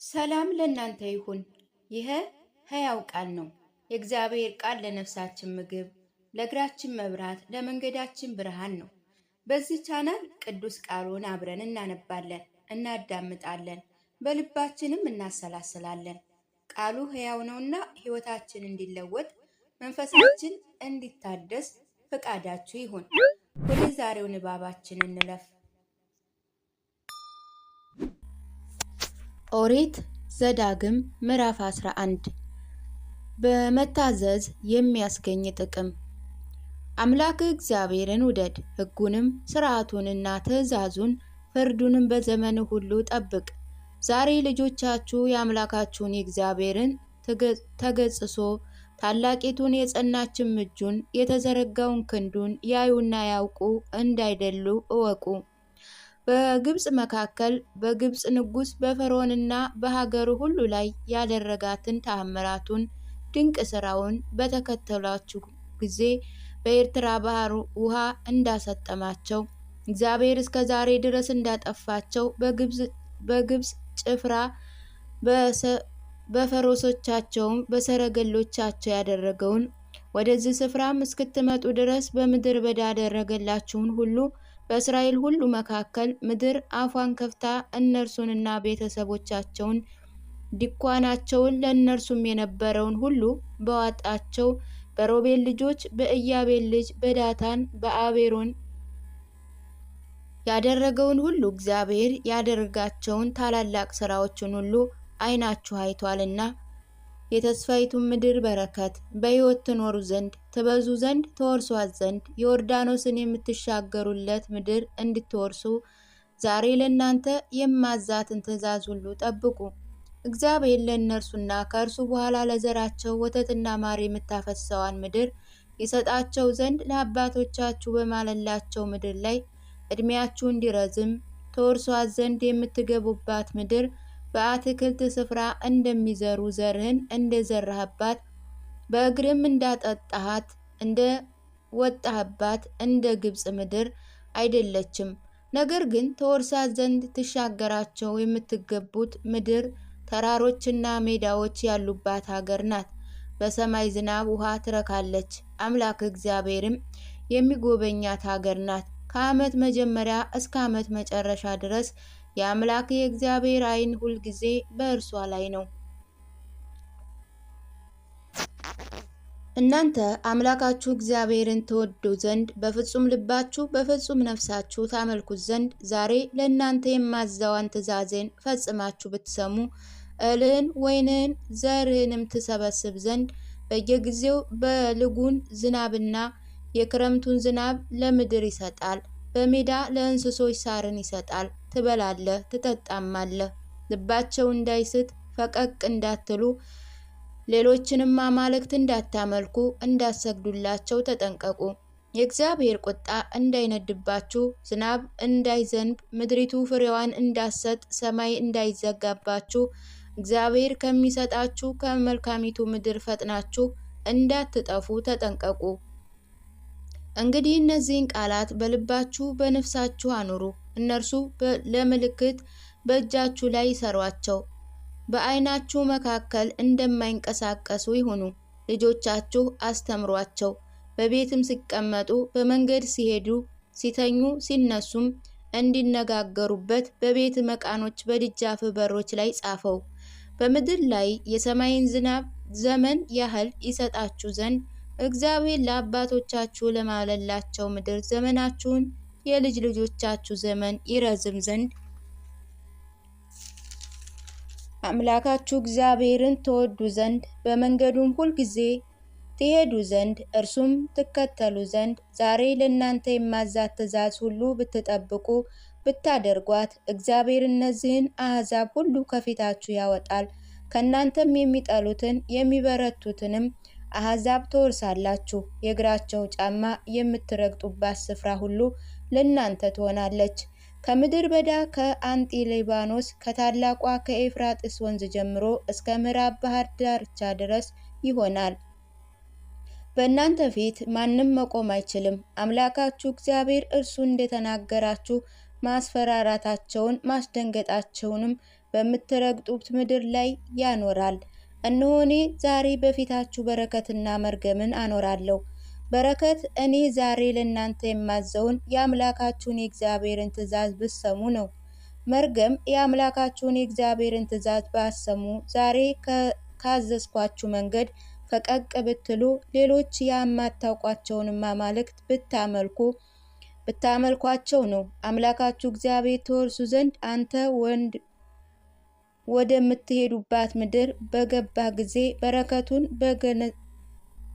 ሰላም ለእናንተ ይሁን። ይህ ሕያው ቃል ነው። የእግዚአብሔር ቃል ለነፍሳችን ምግብ፣ ለእግራችን መብራት፣ ለመንገዳችን ብርሃን ነው። በዚህ ቻናል ቅዱስ ቃሉን አብረን እናነባለን፣ እናዳምጣለን፣ በልባችንም እናሰላስላለን። ቃሉ ሕያው ነውና ሕይወታችን እንዲለወጥ፣ መንፈሳችን እንዲታደስ ፈቃዳችሁ ይሁን። ወደ ዛሬው ንባባችን እንለፍ። ኦሪት ዘዳግም ምዕራፍ 11 በመታዘዝ የሚያስገኝ ጥቅም። አምላክ እግዚአብሔርን ውደድ፣ ሕጉንም ሥርዓቱንና ትእዛዙን ፍርዱንም በዘመን ሁሉ ጠብቅ። ዛሬ ልጆቻችሁ የአምላካችሁን የእግዚአብሔርን ተገጽሶ ታላቂቱን የጸናችም እጁን የተዘረጋውን ክንዱን ያዩና ያውቁ እንዳይደሉ እወቁ። በግብጽ መካከል በግብጽ ንጉሥ በፈርዖንና በሀገሩ ሁሉ ላይ ያደረጋትን ተአምራቱን ድንቅ ሥራውን በተከተሏችሁ ጊዜ በኤርትራ ባህር ውሃ እንዳሰጠማቸው እግዚአብሔር እስከ ዛሬ ድረስ እንዳጠፋቸው በግብጽ ጭፍራ በፈረሶቻቸውም በሰረገሎቻቸው ያደረገውን ወደዚህ ስፍራም እስክትመጡ ድረስ በምድረ በዳ ያደረገላችሁን ሁሉ በእስራኤል ሁሉ መካከል ምድር አፏን ከፍታ እነርሱንና ቤተሰቦቻቸውን ድንኳናቸውን ለእነርሱም የነበረውን ሁሉ በዋጣቸው በሮቤል ልጆች በኢያቤል ልጅ በዳታን በአቤሮን ያደረገውን ሁሉ እግዚአብሔር ያደረጋቸውን ታላላቅ ሥራዎችን ሁሉ ዓይናችሁ አይቷልና የተስፋይቱን ምድር በረከት በሕይወት ትኖሩ ዘንድ ትበዙ ዘንድ ተወርሷት ዘንድ ዮርዳኖስን የምትሻገሩለት ምድር እንድትወርሱ ዛሬ ለእናንተ የማዛትን ትእዛዝ ሁሉ ጠብቁ። እግዚአብሔር ለእነርሱና ከእርሱ በኋላ ለዘራቸው ወተትና ማር የምታፈሰዋን ምድር ይሰጣቸው ዘንድ ለአባቶቻችሁ በማለላቸው ምድር ላይ ዕድሜያችሁ እንዲረዝም ተወርሷት ዘንድ የምትገቡባት ምድር በአትክልት ስፍራ እንደሚዘሩ ዘርህን እንደዘራህባት በእግርም እንዳጠጣሃት እንደ ወጣህባት እንደ ግብጽ ምድር አይደለችም። ነገር ግን ተወርሳት ዘንድ ትሻገራቸው የምትገቡት ምድር ተራሮችና ሜዳዎች ያሉባት ሀገር ናት። በሰማይ ዝናብ ውሃ ትረካለች። አምላክ እግዚአብሔርም የሚጎበኛት ሀገር ናት። ከዓመት መጀመሪያ እስከ ዓመት መጨረሻ ድረስ የአምላክ የእግዚአብሔር ዓይን ሁል ጊዜ በእርሷ ላይ ነው። እናንተ አምላካችሁ እግዚአብሔርን ትወዱ ዘንድ በፍጹም ልባችሁ በፍጹም ነፍሳችሁ ታመልኩት ዘንድ ዛሬ ለእናንተ የማዘዋን ትእዛዜን ፈጽማችሁ ብትሰሙ እህልህን፣ ወይንህን፣ ዘርህንም ትሰበስብ ዘንድ በየጊዜው በልጉን ዝናብና የክረምቱን ዝናብ ለምድር ይሰጣል። በሜዳ ለእንስሶች ሳርን ይሰጣል። ትበላለህ፣ ትጠጣማለህ። ልባቸው እንዳይስት ፈቀቅ እንዳትሉ ሌሎችንም አማልክት እንዳታመልኩ እንዳሰግዱላቸው ተጠንቀቁ። የእግዚአብሔር ቁጣ እንዳይነድባችሁ ዝናብ እንዳይዘንብ ምድሪቱ ፍሬዋን እንዳትሰጥ ሰማይ እንዳይዘጋባችሁ እግዚአብሔር ከሚሰጣችሁ ከመልካሚቱ ምድር ፈጥናችሁ እንዳትጠፉ ተጠንቀቁ። እንግዲህ እነዚህን ቃላት በልባችሁ በነፍሳችሁ አኑሩ። እነርሱ ለምልክት በእጃችሁ ላይ ይሰሯቸው፣ በዓይናችሁ መካከል እንደማይንቀሳቀሱ ይሁኑ። ልጆቻችሁ አስተምሯቸው። በቤትም ሲቀመጡ፣ በመንገድ ሲሄዱ፣ ሲተኙ፣ ሲነሱም እንዲነጋገሩበት በቤት መቃኖች በደጃፍ በሮች ላይ ጻፈው። በምድር ላይ የሰማይን ዝናብ ዘመን ያህል ይሰጣችሁ ዘንድ እግዚአብሔር ለአባቶቻችሁ ለማለላቸው ምድር ዘመናችሁን የልጅ ልጆቻችሁ ዘመን ይረዝም ዘንድ አምላካችሁ እግዚአብሔርን ትወዱ ዘንድ በመንገዱም ሁልጊዜ ትሄዱ ዘንድ እርሱም ትከተሉ ዘንድ ዛሬ ለእናንተ የማዛት ትእዛዝ ሁሉ ብትጠብቁ ብታደርጓት እግዚአብሔር እነዚህን አሕዛብ ሁሉ ከፊታችሁ ያወጣል። ከእናንተም የሚጠሉትን የሚበረቱትንም አሕዛብ ትወርሳላችሁ። የእግራቸው ጫማ የምትረግጡባት ስፍራ ሁሉ ለእናንተ ትሆናለች። ከምድር በዳ ከአንጢ ሊባኖስ ከታላቋ ከኤፍራጥስ ወንዝ ጀምሮ እስከ ምዕራብ ባህር ዳርቻ ድረስ ይሆናል። በእናንተ ፊት ማንም መቆም አይችልም። አምላካችሁ እግዚአብሔር እርሱ እንደተናገራችሁ ማስፈራራታቸውን ማስደንገጣቸውንም በምትረግጡት ምድር ላይ ያኖራል። እነሆ እኔ ዛሬ በፊታችሁ በረከትና መርገምን አኖራለሁ። በረከት እኔ ዛሬ ለእናንተ የማዘውን የአምላካችሁን የእግዚአብሔርን ትእዛዝ ብትሰሙ ነው። መርገም የአምላካችሁን የእግዚአብሔርን ትእዛዝ ባትሰሙ ዛሬ ካዘዝኳችሁ መንገድ ፈቀቅ ብትሉ ሌሎች የማታውቋቸውንም አማልክት ብታመልኳቸው ነው። አምላካችሁ እግዚአብሔር ትወርሱ ዘንድ አንተ ወደምትሄዱባት ምድር በገባህ ጊዜ በረከቱን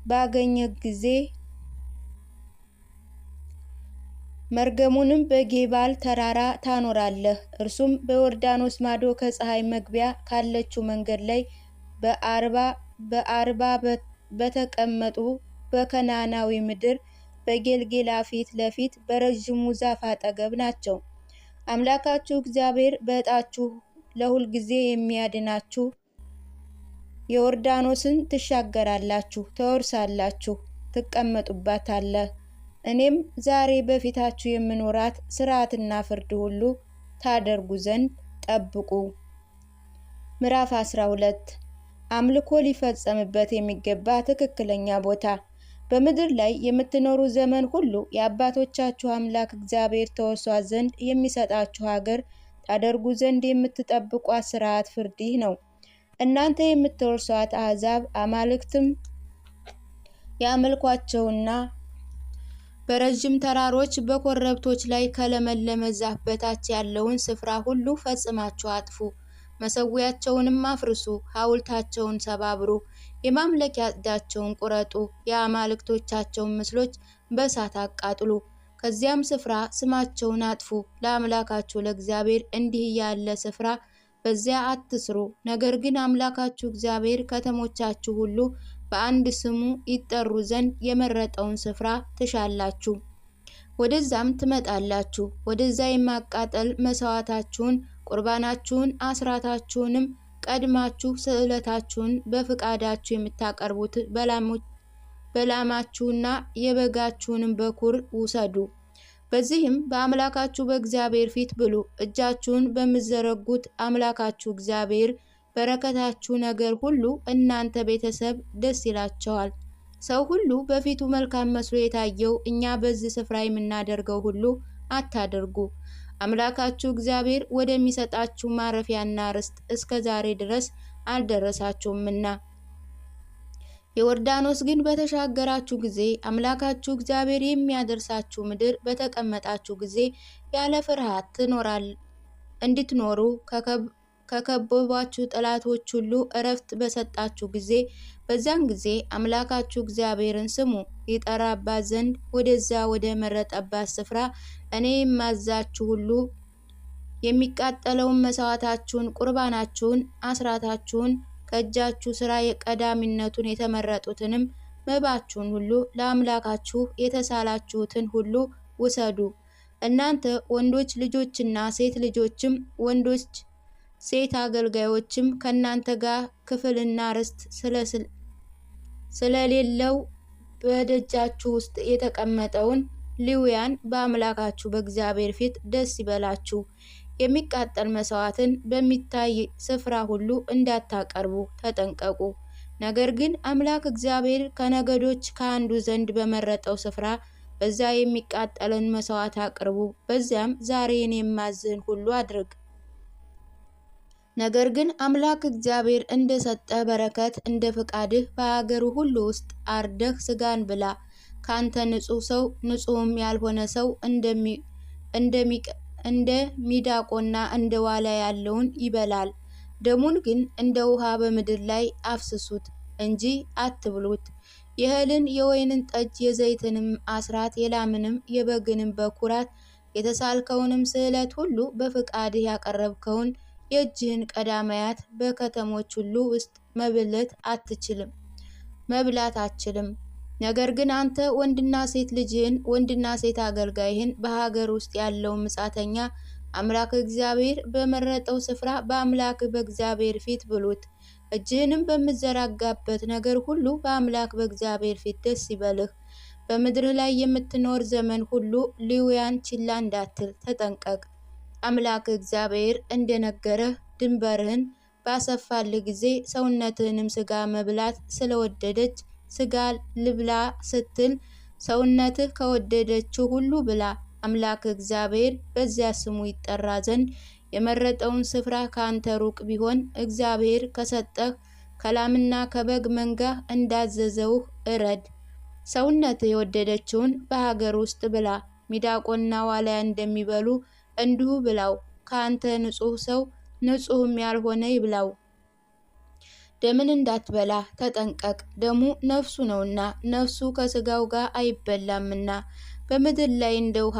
ባገኘህ ጊዜ መርገሙንም በጌባል ተራራ ታኖራለህ። እርሱም በዮርዳኖስ ማዶ ከፀሐይ መግቢያ ካለችው መንገድ ላይ በአርባ በተቀመጡ በከናናዊ ምድር በጌልጌላ ፊት ለፊት በረዥሙ ዛፍ አጠገብ ናቸው። አምላካችሁ እግዚአብሔር በዕጣችሁ ለሁል ጊዜ የሚያድናችሁ ዮርዳኖስን ትሻገራላችሁ፣ ትወርሳላችሁ፣ ትቀመጡባታለህ። እኔም ዛሬ በፊታችሁ የምኖራት ሥርዓትና ፍርድ ሁሉ ታደርጉ ዘንድ ጠብቁ። ምዕራፍ 12 አምልኮ ሊፈጸምበት የሚገባ ትክክለኛ ቦታ። በምድር ላይ የምትኖሩ ዘመን ሁሉ የአባቶቻችሁ አምላክ እግዚአብሔር ተወርሷት ዘንድ የሚሰጣችሁ ሀገር ታደርጉ ዘንድ የምትጠብቋት ሥርዓት ፍርድ ይህ ነው። እናንተ የምትወርሷት አሕዛብ አማልክትም ያመልኳቸውና በረዥም ተራሮች በኮረብቶች ላይ ከለመለመ ዛፍ በታች ያለውን ስፍራ ሁሉ ፈጽማችሁ አጥፉ። መሠዊያቸውንም አፍርሱ፣ ሐውልታቸውን ሰባብሩ፣ የማምለኪያ ዕቃቸውን ቁረጡ፣ የአማልክቶቻቸውን ምስሎች በእሳት አቃጥሉ። ከዚያም ስፍራ ስማቸውን አጥፉ። ለአምላካችሁ ለእግዚአብሔር እንዲህ ያለ ስፍራ በዚያ አትስሩ። ነገር ግን አምላካችሁ እግዚአብሔር ከተሞቻችሁ ሁሉ በአንድ ስሙ ይጠሩ ዘንድ የመረጠውን ስፍራ ትሻላችሁ። ወደዛም ትመጣላችሁ። ወደዛ የማቃጠል መስዋዕታችሁን፣ ቁርባናችሁን፣ አስራታችሁንም ቀድማችሁ ስዕለታችሁን በፍቃዳችሁ የምታቀርቡት በላማችሁና የበጋችሁንም በኩር ውሰዱ። በዚህም በአምላካችሁ በእግዚአብሔር ፊት ብሉ። እጃችሁን በምትዘረጉት አምላካችሁ እግዚአብሔር በረከታችሁ ነገር ሁሉ እናንተ ቤተሰብ ደስ ይላቸዋል። ሰው ሁሉ በፊቱ መልካም መስሎ የታየው እኛ በዚህ ስፍራ የምናደርገው ሁሉ አታደርጉ። አምላካችሁ እግዚአብሔር ወደሚሰጣችሁ ማረፊያና ርስት እስከ ዛሬ ድረስ አልደረሳችሁምና። ዮርዳኖስ ግን በተሻገራችሁ ጊዜ አምላካችሁ እግዚአብሔር የሚያደርሳችሁ ምድር በተቀመጣችሁ ጊዜ ያለ ፍርሃት እንድትኖሩ ከከበቧችሁ ጠላቶች ሁሉ እረፍት በሰጣችሁ ጊዜ በዚያን ጊዜ አምላካችሁ እግዚአብሔርን ስሙ። ይጠራባት ዘንድ ወደዛ ወደ መረጠባት ስፍራ እኔ የማዛችሁ ሁሉ የሚቃጠለውን መስዋዕታችሁን፣ ቁርባናችሁን፣ አስራታችሁን ከእጃችሁ ሥራ የቀዳሚነቱን የተመረጡትንም መባችሁን ሁሉ ለአምላካችሁ የተሳላችሁትን ሁሉ ውሰዱ። እናንተ ወንዶች ልጆችና ሴት ልጆችም ወንዶች ሴት አገልጋዮችም ከእናንተ ጋር ክፍልና ርስት ስለሌለው በደጃችሁ ውስጥ የተቀመጠውን ሌዋውያን በአምላካችሁ በእግዚአብሔር ፊት ደስ ይበላችሁ። የሚቃጠል መስዋዕትን በሚታይ ስፍራ ሁሉ እንዳታቀርቡ ተጠንቀቁ። ነገር ግን አምላክ እግዚአብሔር ከነገዶች ከአንዱ ዘንድ በመረጠው ስፍራ በዛ የሚቃጠልን መስዋዕት አቅርቡ። በዚያም ዛሬ እኔ የማዝህን ሁሉ አድርግ። ነገር ግን አምላክ እግዚአብሔር እንደሰጠ በረከት እንደ ፈቃድህ በሀገሩ ሁሉ ውስጥ አርደህ ስጋን ብላ። ካንተ ንጹሕ ሰው ንጹሕም ያልሆነ ሰው እንደ ሚዳቆና እንደ ዋሊያ ያለውን ይበላል። ደሙን ግን እንደ ውሃ በምድር ላይ አፍስሱት እንጂ አትብሉት። የእህልን፣ የወይንን ጠጅ፣ የዘይትንም አስራት፣ የላምንም የበግንም በኩራት፣ የተሳልከውንም ስዕለት ሁሉ በፈቃድህ ያቀረብከውን የእጅህን ቀዳማያት በከተሞች ሁሉ ውስጥ መብላት አትችልም። ነገር ግን አንተ ወንድና ሴት ልጅህን፣ ወንድና ሴት አገልጋይህን፣ በሀገር ውስጥ ያለውን ምጻተኛ አምላክ እግዚአብሔር በመረጠው ስፍራ በአምላክ በእግዚአብሔር ፊት ብሉት። እጅህንም በምትዘረጋበት ነገር ሁሉ በአምላክ በእግዚአብሔር ፊት ደስ ይበልህ። በምድር ላይ የምትኖር ዘመን ሁሉ ሌዋውያን ችላ እንዳትል ተጠንቀቅ። አምላክ እግዚአብሔር እንደነገረህ ድንበርህን ባሰፋልህ ጊዜ ሰውነትህንም ስጋ መብላት ስለወደደች ስጋ ልብላ ስትል ሰውነትህ ከወደደችው ሁሉ ብላ። አምላክ እግዚአብሔር በዚያ ስሙ ይጠራ ዘንድ የመረጠውን ስፍራ ከአንተ ሩቅ ቢሆን እግዚአብሔር ከሰጠህ ከላምና ከበግ መንጋ እንዳዘዘውህ እረድ። ሰውነትህ የወደደችውን በሀገር ውስጥ ብላ። ሚዳቆና ዋልያ እንደሚበሉ እንዲሁ ብላው። ከአንተ ንጹሕ ሰው ንጹሕም ያልሆነ ይብላው። ደምን እንዳትበላ ተጠንቀቅ፣ ደሙ ነፍሱ ነውና ነፍሱ ከስጋው ጋር አይበላምና። በምድር ላይ እንደ ውሃ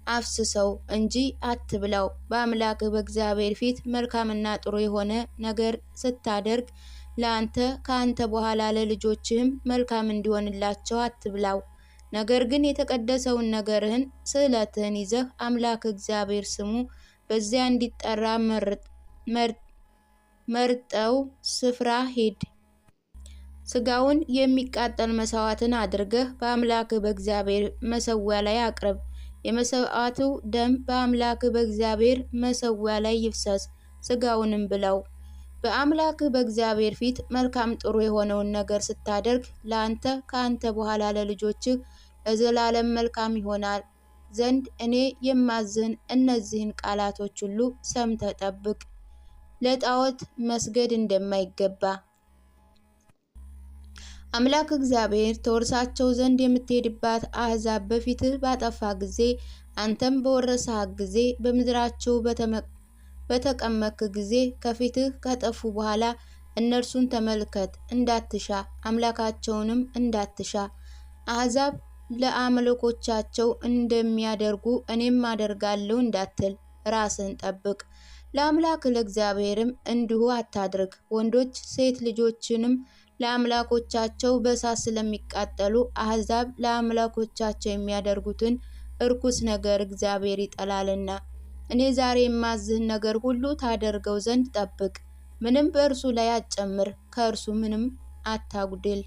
አፍስሰው እንጂ አትብላው። በአምላክህ በእግዚአብሔር ፊት መልካምና ጥሩ የሆነ ነገር ስታደርግ ለአንተ ከአንተ በኋላ ለልጆችህም መልካም እንዲሆንላቸው አትብላው። ነገር ግን የተቀደሰውን ነገርህን ስዕለትህን ይዘህ አምላክ እግዚአብሔር ስሙ በዚያ እንዲጠራ መርጠው ስፍራ ሂድ። ስጋውን የሚቃጠል መስዋዕትን አድርገህ በአምላክህ በእግዚአብሔር መሠዊያ ላይ አቅርብ። የመስዋዕቱ ደም በአምላክህ በእግዚአብሔር መሠዊያ ላይ ይፍሰስ። ስጋውንም ብላው። በአምላክህ በእግዚአብሔር ፊት መልካም ጥሩ የሆነውን ነገር ስታደርግ ለአንተ ከአንተ በኋላ ለልጆችህ ለዘላለም መልካም ይሆናል ዘንድ እኔ የማዝህን እነዚህን ቃላቶች ሁሉ ሰምተህ ጠብቅ። ለጣዖት መስገድ እንደማይገባ አምላክ እግዚአብሔር ተወርሳቸው ዘንድ የምትሄድባት አሕዛብ በፊትህ ባጠፋ ጊዜ አንተም በወረስሃት ጊዜ በምድራቸው በተቀመጥክ ጊዜ ከፊትህ ከጠፉ በኋላ እነርሱን ተመልከት እንዳትሻ፣ አምላካቸውንም እንዳትሻ። አሕዛብ ለአምላኮቻቸው እንደሚያደርጉ እኔም አደርጋለሁ እንዳትል ራስህን ጠብቅ። ለአምላክ ለእግዚአብሔርም እንዲሁ አታድርግ። ወንዶች ሴት ልጆችንም ለአምላኮቻቸው በእሳት ስለሚቃጠሉ አሕዛብ ለአምላኮቻቸው የሚያደርጉትን እርኩስ ነገር እግዚአብሔር ይጠላልና። እኔ ዛሬ የማዝህን ነገር ሁሉ ታደርገው ዘንድ ጠብቅ። ምንም በእርሱ ላይ አትጨምር፣ ከእርሱ ምንም አታጉድል።